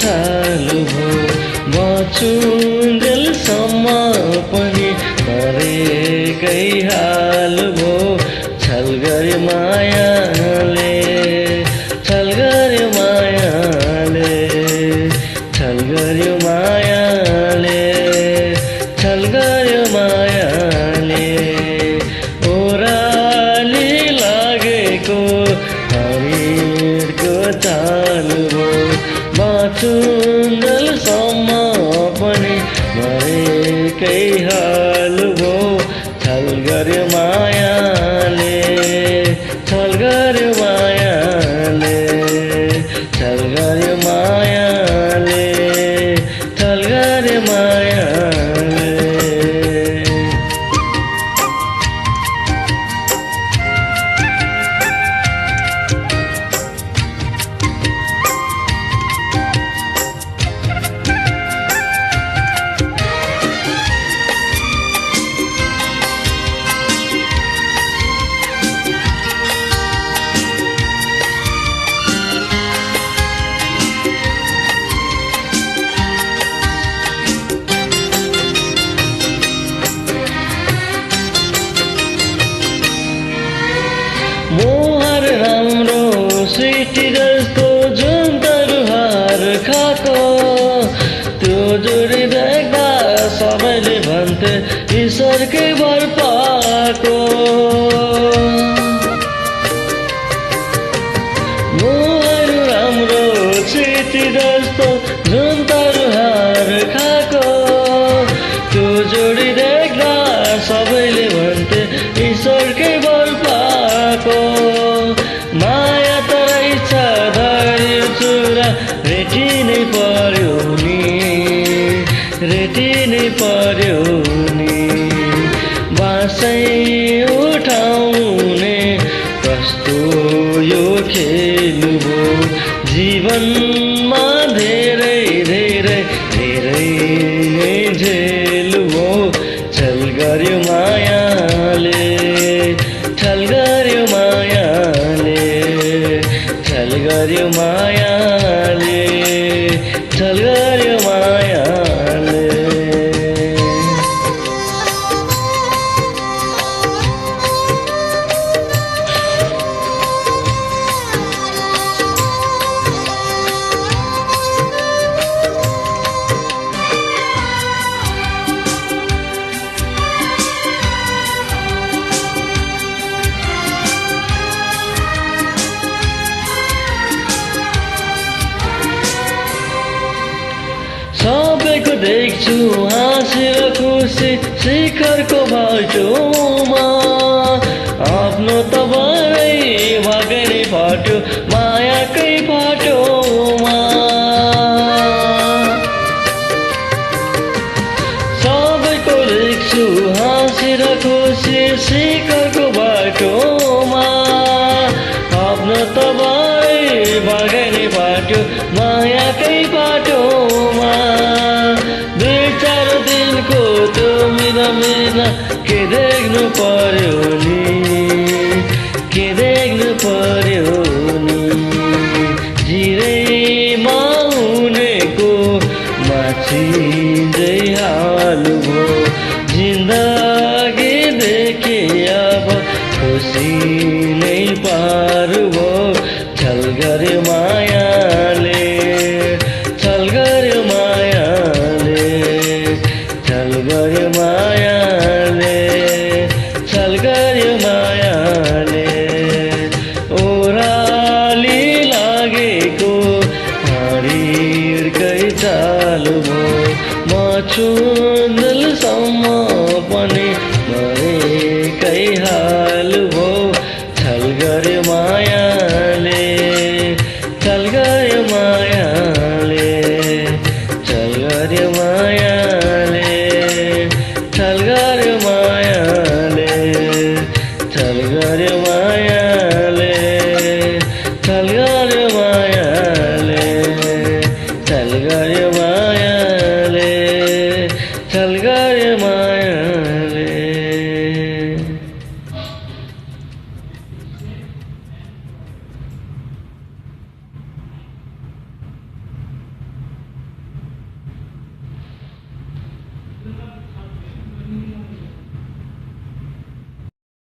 चालु भो बचुन्जेलसम्म पनि मरेकै हाल भो छल गरे मायाले छल गरे मायाले छल गरे मायाले छल गरे मायाले ओराली लागेको हरिणको चाल हो बाँचुन्जेलसम्म पनि मरेकै हाल हो छल गरे मायाले छल गरे मायाले छल गरे मायाले छल गरे मायाले मोहर राम्रो स्विटी जस्तो जुन तरुहार खाको त्यो जोडी देख्दा सबैले भन्थे ईश्वरकै वर पाएको मोहर राम्रो स्विटी जस्तो जुन तरुहार खाको त्यो जोडी देख्दा सबैले भन्थे ईश्वरकै वर पाएको माया त रहेछ धैर्य चुरा रेटिनै पर्यो नि रेटिनै पर्यो नि बाँसै उठाउने कस्तो यो खेल हो जीवनमा धेरै धेरै धेरै नै झेल हो छल गर्यो मायाले छल गर्यो मायाले छल गर्यो मायाले छल गर्यो मायाले सबैको देख्छु हाँसेर खुसी शिखरको बाटोमा आफ्नो त भरै भागै बाटो मायाकै बाटोमा सबैको देख्छु हाँसेर खुसी शिखरको बाटोमा आफ्नो त भरै भागै बाटो मायाकै बाटोमा त्यो मिना के देख्नु पर्यो नि के देख्नु पर्यो नि जिरैमा हुनेको माछिँदै हाल हो जिन्दगी देखे अब खुसी नै पार हो छल गर्यो मायाले छल गर्यो मायाले छल गर्यो मायाले छल गर्यो मायाले ओराली लागेको हरिणकै चाल हो बचुन्जेलसम्म पनि मरेकै हाल हो छल गर्यो मायाले छल गर्यो माया